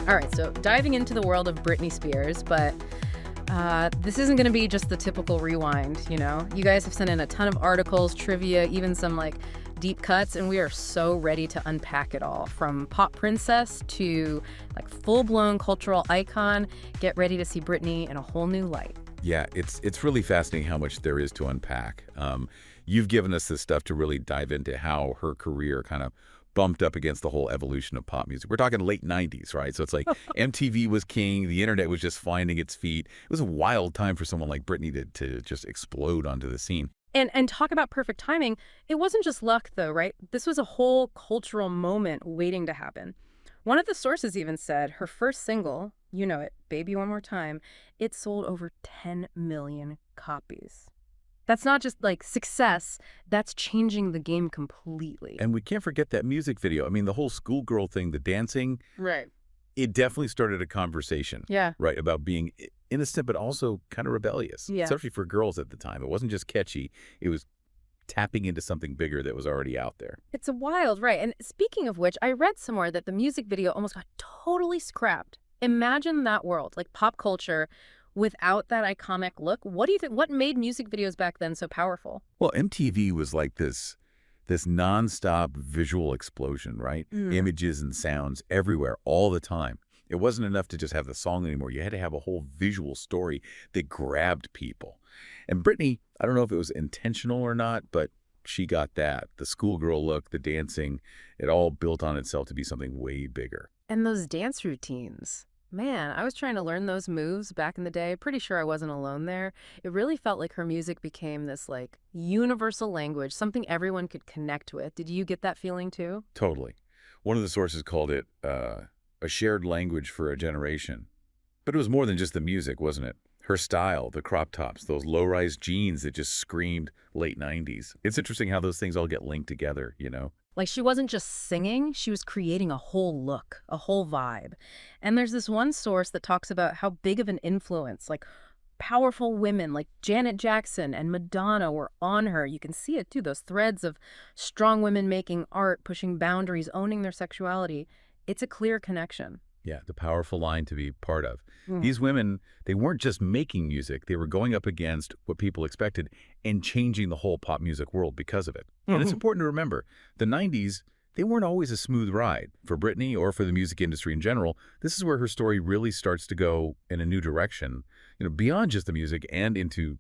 All right, so diving into the world of Britney Spears, but this isn't going to be just the typical rewind, you know? You guys have sent in a ton of articles, trivia, even some like deep cuts, and we are so ready to unpack it all. From pop princess to like full-blown cultural icon, get ready to see Britney in a whole new light. Yeah, it's really fascinating how much there is to unpack. You've given us this stuff to really dive into how her career kind of bumped up against the whole evolution of pop music. We're talking late 90s, right? So it's like MTV was king. The internet was just finding its feet. It was a wild time for someone like Britney to just explode onto the scene. And talk about perfect timing. It wasn't just luck, though, right? This was a whole cultural moment waiting to happen. One of the sources even said her first single, you know it, Baby One More Time, it sold over 10 million copies. That's not just like success, that's changing the game completely. And we can't forget that music video. I mean, the whole schoolgirl thing, the dancing, Right. it definitely started a conversation, Yeah. right, about being innocent but also kind of rebellious, Yeah. especially for girls at the time. It wasn't just catchy. It was tapping into something bigger that was already out there. It's a wild, right? And speaking of which, I read somewhere that the music video almost got totally scrapped. Imagine that world, like pop culture, without that iconic look. What do you think? What made music videos back then so powerful? Well, MTV was like this nonstop visual explosion, right? Images and sounds everywhere all the time. It wasn't enough to just have the song anymore. You had to have a whole visual story that grabbed people. And Britney, I don't know if it was intentional or not, but she got that. The schoolgirl look, the dancing, it all built on itself to be something way bigger. And those dance routines. Man, I was trying to learn those moves back in the day. Pretty sure I wasn't alone there. It really felt like her music became this like universal language, something everyone could connect with. Did you get that feeling too? Totally. One of the sources called it a shared language for a generation. But it was more than just the music, wasn't it? Her style, the crop tops, those low-rise jeans that just screamed late 90s. It's interesting how those things all get linked together, you know? Like she wasn't just singing, she was creating a whole look, a whole vibe. And there's this one source that talks about how big of an influence, like powerful women like Janet Jackson and Madonna were on her. You can see it too, those threads of strong women making art, pushing boundaries, owning their sexuality. It's a clear connection. Yeah, the powerful line to be part of. Mm. These women, they weren't just making music. They were going up against what people expected and changing the whole pop music world because of it. And it's important to remember, the 90s, they weren't always a smooth ride. For Britney or for the music industry in general, this is where her story really starts to go in a new direction, you know, beyond just the music and into,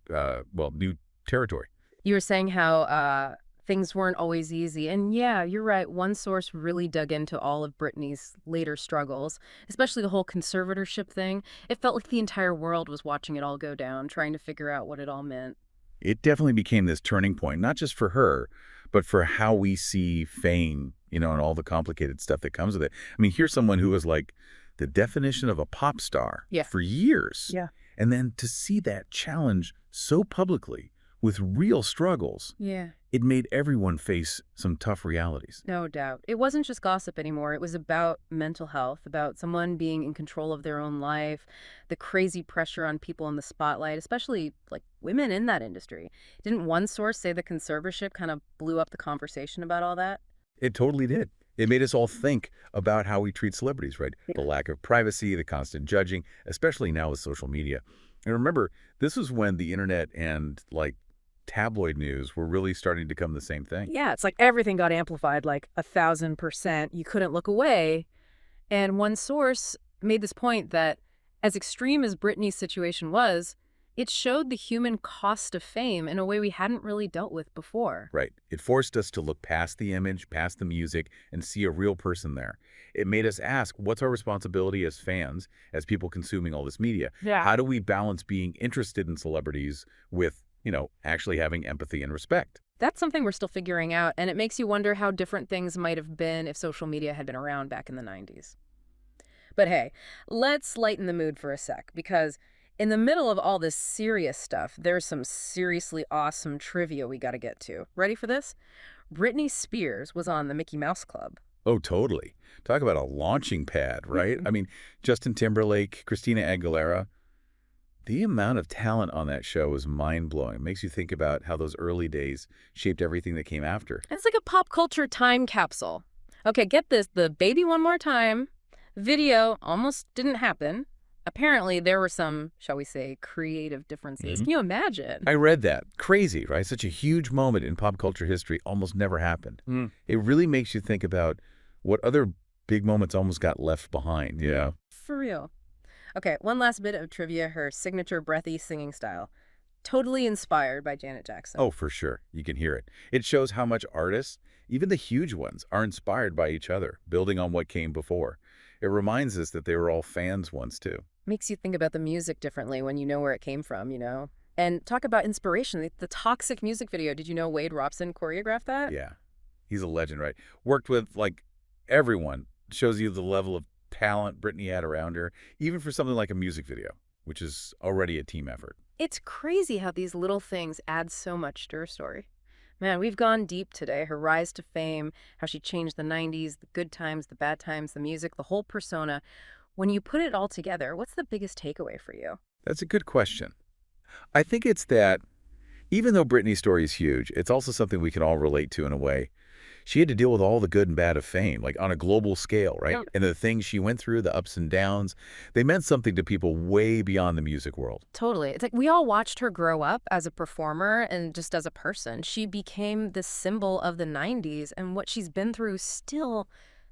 new territory. You were saying how things weren't always easy. And yeah, you're right. One source really dug into all of Britney's later struggles, especially the whole conservatorship thing. It felt like the entire world was watching it all go down, trying to figure out what it all meant. It definitely became this turning point, not just for her, but for how we see fame, you know, and all the complicated stuff that comes with it. I mean, here's someone who was like the definition of a pop star for years. Yeah. And then to see that challenge so publicly with real struggles, Yeah. it made everyone face some tough realities. No doubt. It wasn't just gossip anymore. It was about mental health, about someone being in control of their own life, the crazy pressure on people in the spotlight, especially like women in that industry. Didn't one source say the conservatorship kind of blew up the conversation about all that? It totally did. It made us all think about how we treat celebrities, right? The lack of privacy, the constant judging, especially now with social media. And remember, this was when the internet and like tabloid news were really starting to become the same thing. Yeah, it's like everything got amplified like 1,000%. You couldn't look away. And one source made this point that as extreme as Britney's situation was, it showed the human cost of fame in a way we hadn't really dealt with before. Right. It forced us to look past the image, past the music, and see a real person there. It made us ask, what's our responsibility as fans, as people consuming all this media? Yeah. How do we balance being interested in celebrities with, you know, actually having empathy and respect? That's something we're still figuring out, and it makes you wonder how different things might have been if social media had been around back in the 90s. But hey, let's lighten the mood for a sec, because in the middle of all this serious stuff, there's some seriously awesome trivia we got to get to. Ready for this? Britney Spears was on the Mickey Mouse Club. Oh, totally. Talk about a launching pad, right? I mean, Justin Timberlake, Christina Aguilera. The amount of talent on that show was mind-blowing. It makes you think about how those early days shaped everything that came after. It's like a pop culture time capsule. Okay, get this. The Baby One More Time Video almost didn't happen. Apparently, there were some, shall we say, creative differences. Mhm. Can you imagine? I read that. Crazy, right? Such a huge moment in pop culture history almost never happened. Mm. It really makes you think about what other big moments almost got left behind. Yeah. For real. Okay, one last bit of trivia. Her signature breathy singing style. Totally inspired by Janet Jackson. Oh, for sure. You can hear it. It shows how much artists, even the huge ones, are inspired by each other, building on what came before. It reminds us that they were all fans once, too. Makes you think about the music differently when you know where it came from, you know? And talk about inspiration. The Toxic music video. Did you know Wade Robson choreographed that? Yeah. He's a legend, right? Worked with, like, everyone. Shows you the level of talent Britney had around her, even for something like a music video, which is already a team effort. It's crazy how these little things add so much to her story. Man, we've gone deep today. Her rise to fame, how she changed the 90s, the good times, the bad times, the music, the whole persona. When you put it all together, what's the biggest takeaway for you? That's a good question. I think it's that even though Britney's story is huge, it's also something we can all relate to in a way. She had to deal with all the good and bad of fame, like on a global scale, right? Yep. And the things she went through, the ups and downs, they meant something to people way beyond the music world. Totally. It's like we all watched her grow up as a performer and just as a person. She became this symbol of the 90s, and what she's been through still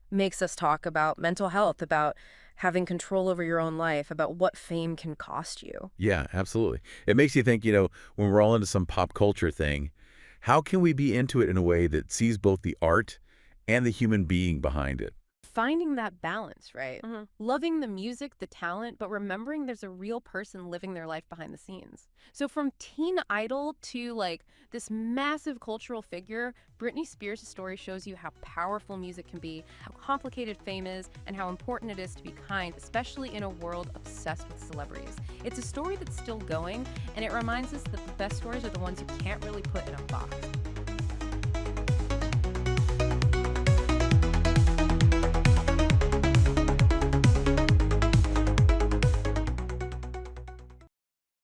makes us talk about mental health, about having control over your own life, about what fame can cost you. Yeah, absolutely. It makes you think, when we're all into some pop culture thing, how can we be into it in a way that sees both the art and the human being behind it? Finding that balance, right? Loving the music, the talent, but remembering there's a real person living their life behind the scenes. So from teen idol to like this massive cultural figure, Britney Spears' story shows you how powerful music can be, how complicated fame is, and how important it is to be kind, especially in a world obsessed with celebrities. It's a story that's still going, and it reminds us that the best stories are the ones you can't really put in a box.